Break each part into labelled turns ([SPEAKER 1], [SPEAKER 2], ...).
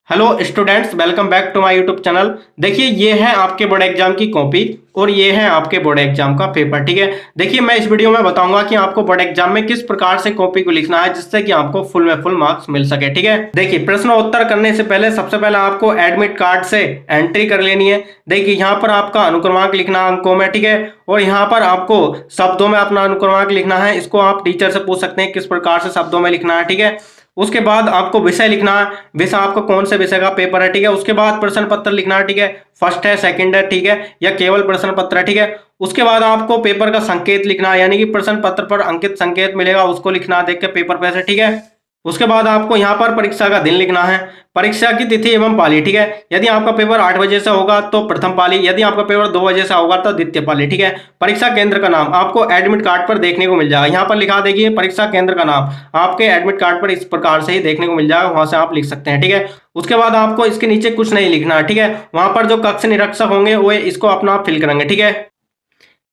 [SPEAKER 1] Hello students, welcome back to my YouTube channel. देखिए, ये है आपके बोर्ड एग्जाम की कॉपी और ये है आपके बोर्ड एग्जाम का पेपर। ठीक है, देखिए मैं इस वीडियो में बताऊंगा कि आपको बोर्ड एग्जाम में किस प्रकार से कॉपी को लिखना है जिससे कि आपको फुल में फुल मार्क्स मिल सके। ठीक है, देखिए प्रश्न उत्तर करने से पहले सबसे पहले आपको एडमिट कार्ड से एंट्री कर लेनी है। देखिए यहाँ पर आपका अनुक्रमांक लिखना अंकों में। ठीक है, और यहाँ पर आपको शब्दों में अपना अनुक्रमांक लिखना है। इसको आप टीचर से पूछ सकते हैं किस प्रकार से शब्दों में लिखना है। ठीक है, उसके बाद आपको विषय लिखना है, विषय आपको कौन से विषय का पेपर है। ठीक है, उसके बाद प्रश्न पत्र लिखना है। ठीक है, फर्स्ट है, सेकंड है, ठीक है, या केवल प्रश्न पत्र है। ठीक है, उसके बाद आपको पेपर का संकेत लिखना है, यानी कि प्रश्न पत्र पर अंकित संकेत मिलेगा उसको लिखना है देख के पेपर पे से। ठीक है, उसके बाद आपको यहाँ पर परीक्षा का दिन लिखना है, परीक्षा की तिथि एवं पाली। ठीक है, यदि आपका पेपर 8 बजे से होगा तो प्रथम पाली, यदि आपका पेपर 2 बजे से होगा तो द्वितीय पाली। ठीक है, परीक्षा केंद्र का नाम आपको एडमिट कार्ड पर देखने को मिल जाएगा। यहाँ पर लिखा देखिए परीक्षा केंद्र का नाम आपके एडमिट कार्ड पर इस प्रकार से ही देखने को मिल जाएगा, वहां से आप लिख सकते हैं। ठीक है, उसके बाद आपको इसके नीचे कुछ नहीं लिखना है। ठीक है, वहां पर जो कक्ष निरीक्षक होंगे वो इसको अपना आप फिल करेंगे। ठीक है,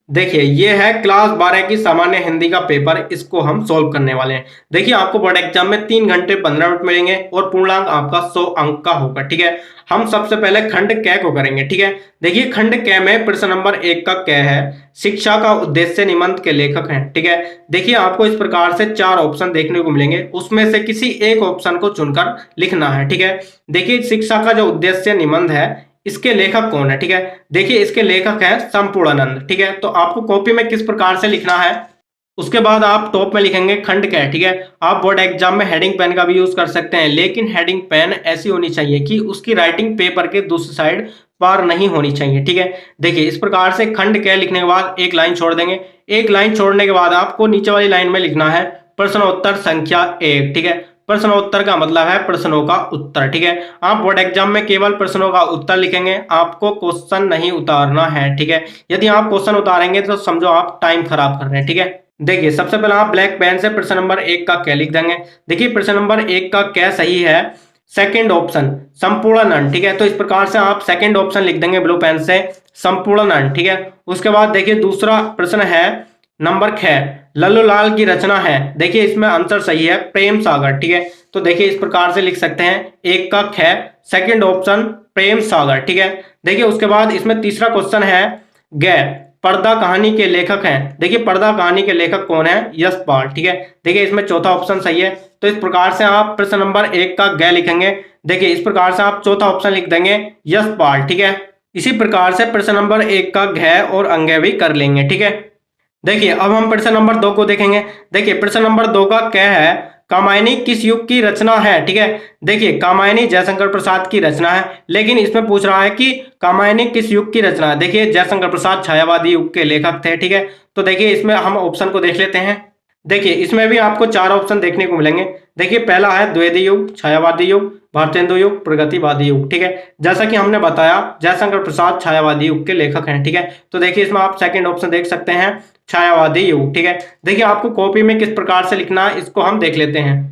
[SPEAKER 1] देखिए ये है क्लास 12 की सामान्य हिंदी का पेपर, इसको हम सॉल्व करने वाले हैं। देखिए आपको बोर्ड एग्जाम में 3 घंटे 15 मिनट मिलेंगे और पूर्णांक आपका 100 अंक का होगा। ठीक है, हम सबसे पहले खंड क को करेंगे। ठीक है, देखिए खंड क में प्रश्न नंबर 1 का क है, शिक्षा का उद्देश्य निबंध के लेखक हैं। ठीक है, देखिए आपको इस प्रकार से 4 ऑप्शन देखने को मिलेंगे, उसमें से किसी एक ऑप्शन को चुनकर लिखना है। ठीक है, देखिए शिक्षा का जो उद्देश्य निबंध है इसके लेखक कौन है। ठीक है, देखिए इसके लेखक है संपूर्णानंद। ठीक है, तो आपको कॉपी में किस प्रकार से लिखना है, उसके बाद आप टॉप में लिखेंगे खंड क। ठीक है, आप बोर्ड एग्जाम में हेडिंग पेन का भी यूज कर सकते हैं, लेकिन हेडिंग पेन ऐसी होनी चाहिए कि उसकी राइटिंग पेपर के दूसरी साइड पार नहीं होनी चाहिए। ठीक है, देखिए इस प्रकार से खंड क लिखने के बाद एक लाइन छोड़ देंगे। एक लाइन छोड़ने के बाद आपको नीचे वाली लाइन में लिखना है प्रश्नोत्तर संख्या 1। ठीक है, प्रश्नोत्तर का मतलब है प्रश्नों का उत्तर। ठीक है, आप बोर्ड एग्जाम में केवल प्रश्नों का उत्तर लिखेंगे, आपको क्वेश्चन नहीं उतारना है। ठीक है, यदि आप क्वेश्चन उतारेंगे तो समझो आप टाइम खराब कर रहे हैं। ठीक है, देखिए सबसे पहले आप ब्लैक पेन से प्रश्न नंबर 1 का क लिख देंगे। देखिए प्रश्न नंबर 1 का क सही है सेकंड ऑप्शन संपूर्णानंद। ठीक है, तो इस प्रकार से आप सेकंड ऑप्शन लिख देंगे ब्लू पेन से संपूर्णानंद। ठीक है, उसके बाद देखिए दूसरा प्रश्न है नंबर ख, लल्लू लाल की रचना है। देखिए इसमें आंसर सही है प्रेम सागर। ठीक है, तो देखिए इस प्रकार से लिख सकते हैं 1 का ख सेकंड ऑप्शन प्रेम सागर। ठीक है, देखिए उसके बाद इसमें तीसरा क्वेश्चन है ग, पर्दा कहानी के लेखक हैं। देखिए पर्दा कहानी के लेखक कौन है, यशपाल। ठीक है, देखिए इसमें चौथा ऑप्शन सही है, तो इस प्रकार से आप प्रश्न नंबर 1 का ग लिखेंगे। देखिए इस प्रकार से आप चौथा ऑप्शन लिख देंगे यशपाल। ठीक है, इसी प्रकार से प्रश्न नंबर 1 का घ और अंग भी कर लेंगे। ठीक है, देखिए अब हम प्रश्न नंबर 2 को देखेंगे। देखिए प्रश्न नंबर 2 का क्या है, कामायनी किस युग की रचना है। ठीक है, देखिए कामायनी जयशंकर प्रसाद की रचना है, लेकिन इसमें पूछ रहा है कि कामायनी किस युग की रचना है। देखिए जयशंकर प्रसाद छायावादी युग के लेखक थे। ठीक है, तो देखिए इसमें हम ऑप्शन को देख लेते हैं। देखिए इसमें भी आपको 4 ऑप्शन देखने को मिलेंगे। देखिए पहला है द्विवेदी युग, छायावादी युग, भारतेंदु युग, प्रगतिवादी युग। ठीक है, जैसा कि हमने बताया जयशंकर प्रसाद छायावादी युग के लेखक हैं। ठीक है, तो देखिए इसमें आप सेकंड ऑप्शन देख सकते हैं छायावादी युग। ठीक है, देखिए आपको कॉपी में किस प्रकार से लिखना है इसको हम देख लेते हैं।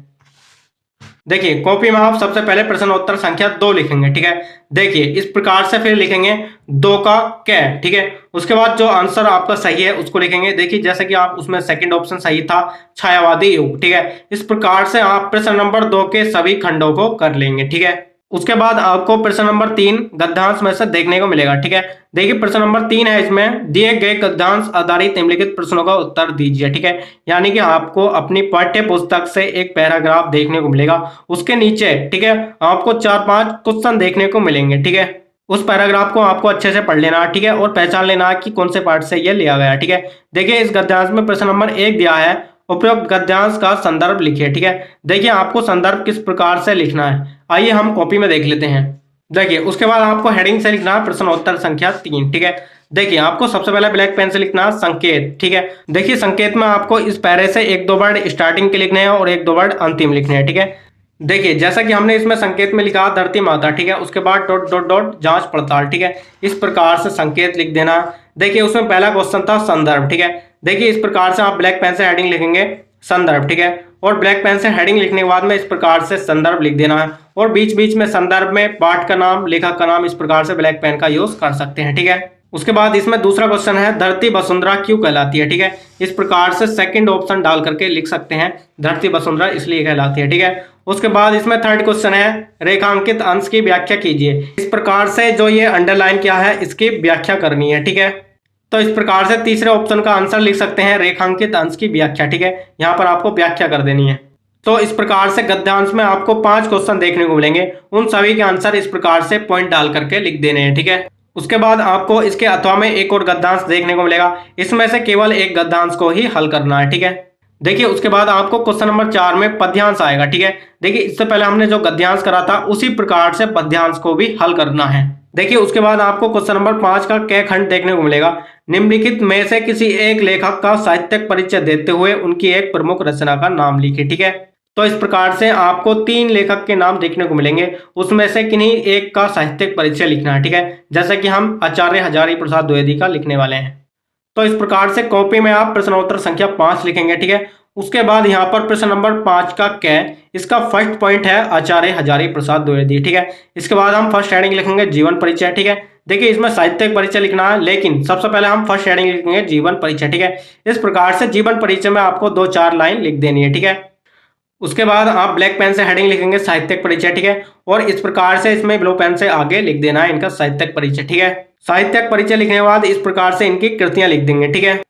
[SPEAKER 1] देखिए कॉपी में आप सबसे पहले प्रश्नोत्तर संख्या 2 लिखेंगे। ठीक है, देखिए इस प्रकार से फिर लिखेंगे 2 का क। ठीक है, उसके बाद जो आंसर आपका सही है उसको लिखेंगे। देखिए जैसे कि आप उसमें सेकंड ऑप्शन सही था छायावादी युग। ठीक है, इस प्रकार से आप प्रश्न नंबर 2 के सभी खंडों को कर लेंगे। ठीक है, उसके बाद आपको प्रश्न नंबर 3 गद्यांश में से देखने को मिलेगा। ठीक है, देखिए प्रश्न नंबर 3 है, इसमें दिए गए गद्यांश आधारित निम्नलिखित प्रश्नों का उत्तर दीजिए। ठीक है, यानी कि आपको अपनी पाठ्य पुस्तक से एक पैराग्राफ देखने को मिलेगा, उसके नीचे ठीक है आपको 4-5 क्वेश्चन देखने को मिलेंगे। ठीक है, उस पैराग्राफ को आपको अच्छे से पढ़ लेना है। ठीक है, और पहचान लेना है कि कौन से पार्ट से यह लिया गया। ठीक है, देखिए इस गद्यांश में प्रश्न नंबर 1 दिया है, उपरोक्त गद्यांश का संदर्भ लिखिए। ठीक है, देखिए आपको संदर्भ किस प्रकार से लिखना है, आइए हम कॉपी में देख लेते हैं। देखिए उसके बाद आपको हेडिंग से लिखना है प्रश्नोत्तर संख्या 3। ठीक है, देखिए आपको सबसे पहले ब्लैक पेन से लिखना है संकेत। ठीक है, देखिए संकेत में आपको इस पैरे से 1-2 वर्ड स्टार्टिंग के लिखने हैं और 1-2 वर्ड अंतिम लिखने हैं। ठीक है, देखिए जैसा कि हमने इसमें संकेत में लिखा धरती माता। ठीक है, उसके बाद डॉट डॉट डॉट जांच पड़ताल। ठीक है, इस प्रकार से संकेत लिख देना। देखिए उसमें पहला क्वेश्चन था संदर्भ। ठीक है, देखिए इस प्रकार से आप ब्लैक पेन से हेडिंग लिखेंगे संदर्भ। ठीक है, और ब्लैक पेन से हेडिंग लिखने के बाद में इस प्रकार से संदर्भ लिख देना है, और बीच बीच में संदर्भ में पाठ का नाम लेखक का नाम इस प्रकार से ब्लैक पेन का यूज कर सकते हैं। ठीक है, उसके बाद इसमें दूसरा क्वेश्चन है, धरती वसुंधरा क्यों कहलाती है? ठीक है, इस प्रकार से सेकंड ऑप्शन डाल करके लिख सकते हैं, धरती वसुंधरा इसलिए कहलाती है। ठीक है, उसके बाद इसमें थर्ड क्वेश्चन है, रेखांकित अंश की व्याख्या कीजिए। इस प्रकार से जो ये अंडरलाइन क्या है, इसकी व्याख्या करनी है। ठीक है, तो इस प्रकार से तीसरे ऑप्शन का आंसर लिख सकते हैं, रेखांकित अंश की व्याख्या। ठीक है, यहाँ पर आपको व्याख्या कर देनी है। तो इस प्रकार से गद्यांश में आपको 5 क्वेश्चन देखने को मिलेंगे, उन सभी के आंसर इस प्रकार से पॉइंट डाल करके लिख देने हैं। ठीक है, उसके बाद आपको इसके अथवा में एक और गद्यांश देखने को मिलेगा, इसमें से केवल एक गद्यांश को ही हल करना है। ठीक है, देखिए उसके बाद आपको क्वेश्चन नंबर 4 में पद्यांश आएगा। ठीक है, देखिए इससे पहले हमने जो गद्यांश करा था उसी प्रकार से पद्यांश को भी हल करना है। देखिए उसके बाद आपको क्वेश्चन नंबर 5 का क खंड देखने को मिलेगा, निम्नलिखित में से किसी एक लेखक का साहित्यिक परिचय देते हुए उनकी एक प्रमुख रचना का नाम लिखिए। ठीक है, तो इस प्रकार से आपको 3 लेखक के नाम देखने को मिलेंगे, उसमें से किन्हीं एक का साहित्यिक परिचय लिखना है। ठीक है, जैसे कि हम आचार्य हजारी प्रसाद द्विवेदी का लिखने वाले हैं। तो इस प्रकार से कॉपी में आप प्रश्नोत्तर संख्या 5 लिखेंगे। ठीक है, उसके बाद यहाँ पर प्रश्न नंबर 5 का क, इसका फर्स्ट पॉइंट है आचार्य हजारी प्रसाद द्विवेदी। ठीक है, इसके बाद हम फर्स्ट हेडिंग लिखेंगे जीवन परिचय। ठीक है, देखिए इसमें साहित्यिक परिचय लिखना है, लेकिन सबसे पहले हम फर्स्ट हेडिंग लिखेंगे जीवन परिचय। ठीक है, इस प्रकार से जीवन परिचय में आपको 2-4 लाइन लिख देनी है। ठीक है, उसके बाद आप ब्लैक पेन से हेडिंग लिखेंगे साहित्यिक परिचय। ठीक है, और इस प्रकार से इसमें ब्लू पेन से आगे लिख देना है इनका साहित्यिक परिचय। ठीक है, साहित्यिक परिचय लिखने के बाद इस प्रकार से इनकी कृतियां लिख देंगे। ठीक है,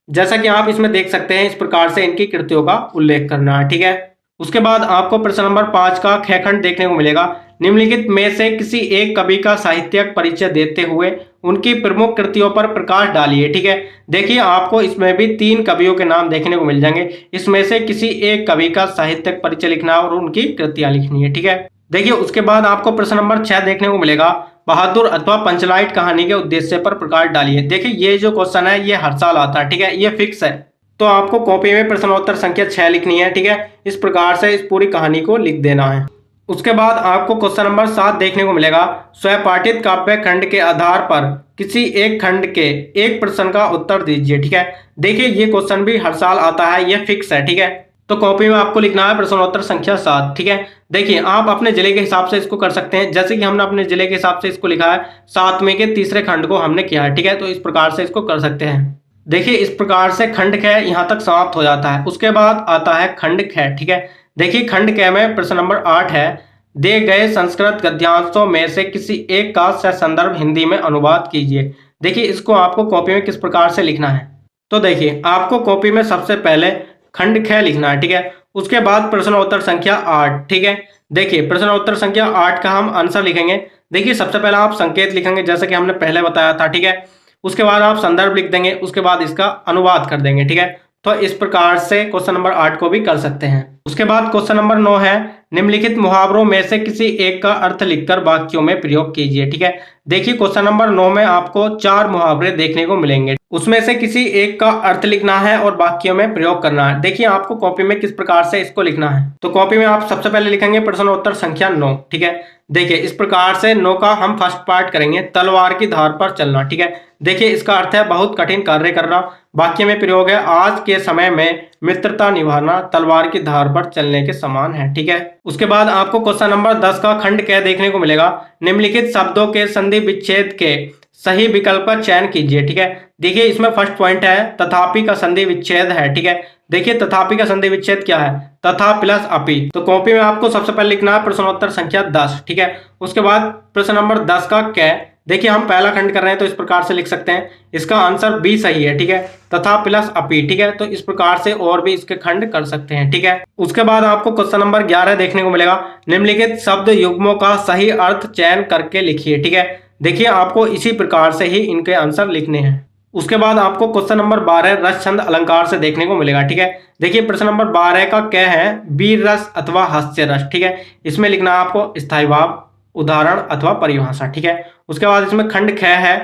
[SPEAKER 1] जैसा कि आप इसमें देख सकते हैं, इस प्रकार से इनकी कृतियों का उल्लेख करना है। ठीक है, उसके बाद आपको प्रश्न नंबर 5 का ख खंड देखने को मिलेगा, निम्नलिखित में से किसी एक कवि का साहित्यिक परिचय देते हुए उनकी प्रमुख कृतियों पर प्रकाश डालिए। ठीक है, देखिए आपको इसमें भी 3 कवियों के नाम देखने को मिल जाएंगे, इसमें से किसी एक कवि का साहित्यिक परिचय लिखना और उनकी कृतियां लिखनी है। ठीक है, देखिए उसके बाद आपको प्रश्न नंबर 6 देखने को मिलेगा, बहादुर अथवा पंचलाइट कहानी के उद्देश्य पर प्रकाश डालिए। देखिए ये जो क्वेश्चन है ये हर साल आता है। ठीक है, ये फिक्स है, तो आपको कॉपी में प्रश्नोत्तर संख्या 6 लिखनी है। ठीक है, इस प्रकार से इस पूरी कहानी को लिख देना है। उसके बाद आपको क्वेश्चन नंबर 7 देखने को मिलेगा, स्वपाठित काव्य खंड के आधार पर किसी एक खंड के एक प्रश्न का उत्तर दीजिए। ठीक है, देखिए ये क्वेश्चन भी हर साल आता है, ये फिक्स है। ठीक है, तो कॉपी में आपको लिखना है प्रश्नोत्तर संख्या 7। ठीक है, देखिए आप अपने जिले के हिसाब से इसको कर सकते हैं, जैसे कि हमने अपने जिले के हिसाब से इसको लिखा है, 7वें के तीसरे खंड को हमने किया है। ठीक है, तो इस प्रकार से इसको कर सकते हैं। देखिए इस प्रकार से खंड ख यहाँ तक समाप्त हो जाता है। उसके बाद आता है खंड ख। ठीक है, देखिए खंड ख में प्रश्न नंबर 8 है, दे गए संस्कृत गद्यांशों में से किसी एक का ससंदर्भ हिंदी में अनुवाद कीजिए। देखिए इसको आपको कॉपी में किस प्रकार से लिखना है, तो देखिए आपको कॉपी में सबसे पहले खंड ख लिखना है। ठीक है, उसके बाद प्रश्नोत्तर संख्या 8। ठीक है, देखिए प्रश्नोत्तर संख्या 8 का हम आंसर लिखेंगे। देखिए सबसे पहले आप संकेत लिखेंगे, जैसे कि हमने पहले बताया था। ठीक है, उसके बाद आप संदर्भ लिख देंगे, उसके बाद इसका अनुवाद कर देंगे। ठीक है, तो इस प्रकार से क्वेश्चन नंबर 8 को भी कर सकते हैं। उसके बाद क्वेश्चन नंबर 9 है, निम्नलिखित मुहावरों में से किसी एक का अर्थ लिखकर वाक्यों में प्रयोग कीजिए। ठीक है, देखिए क्वेश्चन नंबर 9 में आपको 4 मुहावरे देखने को मिलेंगे, उसमें से किसी एक का अर्थ लिखना है और वाक्यों में प्रयोग करना है। देखिए आपको कॉपी में किस प्रकार से इसको लिखना है, तो कॉपी में आप सबसे पहले लिखेंगे प्रश्नोत्तर संख्या 9। ठीक है, देखिए इस प्रकार से 9 का हम फर्स्ट पार्ट करेंगे, तलवार की धार पर चलना। ठीक है, देखिए इसका अर्थ है बहुत कठिन कार्य करना, वाक्य में प्रयोग है, आज के समय में मित्रता निभाना तलवार की धार पर चलने के समान है। ठीक है, उसके बाद आपको क्वेश्चन नंबर 10 का खंड क देखने को मिलेगा, निम्नलिखित शब्दों के संधि विच्छेद के सही विकल्प का चयन कीजिए। ठीक है, देखिए इसमें फर्स्ट पॉइंट है, तथापि का संधि विच्छेद है। ठीक है, देखिए तथापि का संधि विच्छेद क्या है, तथा प्लस अपि। तो कॉपी में आपको सबसे पहले लिखना है प्रश्नोत्तर संख्या 10। ठीक है, उसके बाद प्रश्न नंबर 10 का क, देखिए हम पहला खंड कर रहे हैं तो इस प्रकार से लिख सकते हैं, इसका आंसर बी सही है। ठीक है, तथा प्लस अपि। ठीक है, तो इस प्रकार से और भी इसके खंड कर सकते हैं। ठीक है, उसके बाद आपको क्वेश्चन नंबर 11 देखने को मिलेगा, निम्नलिखित शब्द युग्मों का सही अर्थ चयन करके लिखिए। ठीक है, देखिए आपको इसी प्रकार से ही इनके आंसर लिखने हैं। उसके बाद आपको क्वेश्चन नंबर 12 रस छंद अलंकार से देखने को मिलेगा। ठीक है, देखिए प्रश्न नंबर 12 का क्या है, वीर रस अथवा हास्य रस। ठीक है, इसमें लिखना है आपको स्थायी भाव, उदाहरण अथवा परिभाषा। ठीक है, उसके बाद इसमें खंड ख है,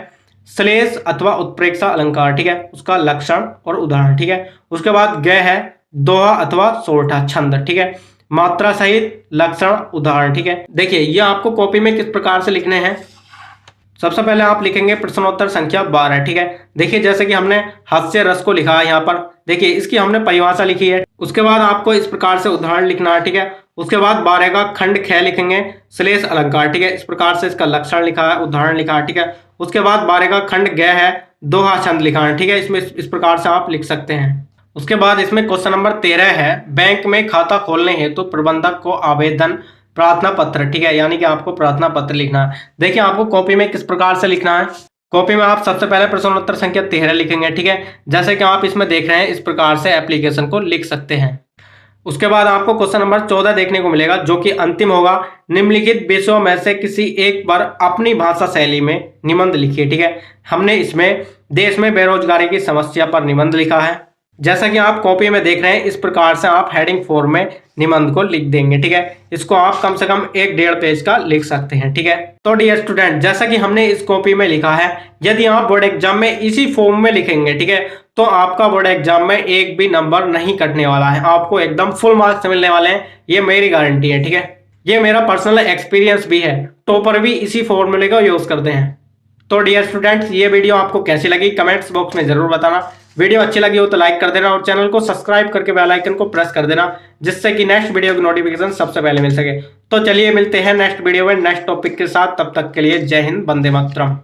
[SPEAKER 1] श्लेष अथवा उत्प्रेक्षा अलंकार। ठीक है, उसका लक्षण और उदाहरण। ठीक है, उसके बाद ग है, दोहा अथवा सोरठा छंद। ठीक है, मात्रा सहित लक्षण उदाहरण। ठीक है, देखिए ये आपको कॉपी में किस प्रकार से लिखने हैं, सबसे पहले आप लिखेंगे प्रश्नोत्तर संख्या 12। ठीक है, देखिए जैसे कि हमने हास्य रस को लिखा है यहाँ पर, देखिए इसकी हमने परिभाषा लिखी है। उसके बाद आपको इस प्रकार से उदाहरण लिखना है। ठीक है, उसके बाद 12 का खंड ख लिखेंगे, श्लेष अलंकार। ठीक है, इस प्रकार से इसका लक्षण लिखा है, उदाहरण लिखा है। ठीक है, उसके बाद 12 का खंड ग है, दोहा छंद लिखा है। ठीक है, इसमें इस प्रकार से आप लिख सकते हैं। उसके बाद इसमें क्वेश्चन नंबर 13 है, बैंक में खाता खोलने हेतु प्रबंधक को आवेदन प्रार्थना पत्र। ठीक है, यानी कि आपको प्रार्थना पत्र लिखना है। देखिए आपको कॉपी में किस प्रकार से लिखना है। कॉपी में आप सबसे पहले प्रश्नोत्तर संख्या 13 लिखेंगे। ठीक है, जैसे कि आप इसमें देख रहे हैं, इस प्रकार से एप्लीकेशन को लिख सकते हैं। उसके बाद आपको क्वेश्चन नंबर 14 देखने को मिलेगा, जो कि अंतिम होगा। निम्नलिखित विषयों में से किसी एक पर अपनी भाषा शैली में निबंध लिखिए। ठीक है, हमने इसमें देश में बेरोजगारी की समस्या पर निबंध लिखा है। जैसा कि आप कॉपी में देख रहे हैं, इस प्रकार से आप हेडिंग 4 में निबंध को लिख देंगे। ठीक है, इसको आप कम से कम 1-1.5 पेज का लिख सकते हैं। ठीक है, तो डियर स्टूडेंट, जैसा कि हमने इस कॉपी में लिखा है, यदि आप बोर्ड एग्जाम में इसी फॉर्म में लिखेंगे, ठीक है, तो आपका बोर्ड एग्जाम में एक भी नंबर नहीं कटने वाला है, आपको एकदम फुल मार्क्स मिलने वाले हैं, ये मेरी गारंटी है। ठीक है, ये मेरा पर्सनल एक्सपीरियंस भी है, टॉपर भी इसी फॉर्मूले का यूज करते हैं। तो डियर स्टूडेंट्स, ये वीडियो आपको कैसी लगी कमेंट्स बॉक्स में जरूर बताना। वीडियो अच्छी लगी हो तो लाइक कर देना और चैनल को सब्सक्राइब करके बेल आइकन को प्रेस कर देना, जिससे कि नेक्स्ट वीडियो की नोटिफिकेशन सबसे पहले मिल सके। तो चलिए मिलते हैं नेक्स्ट वीडियो में नेक्स्ट टॉपिक के साथ, तब तक के लिए जय हिंद, वंदे मातरम।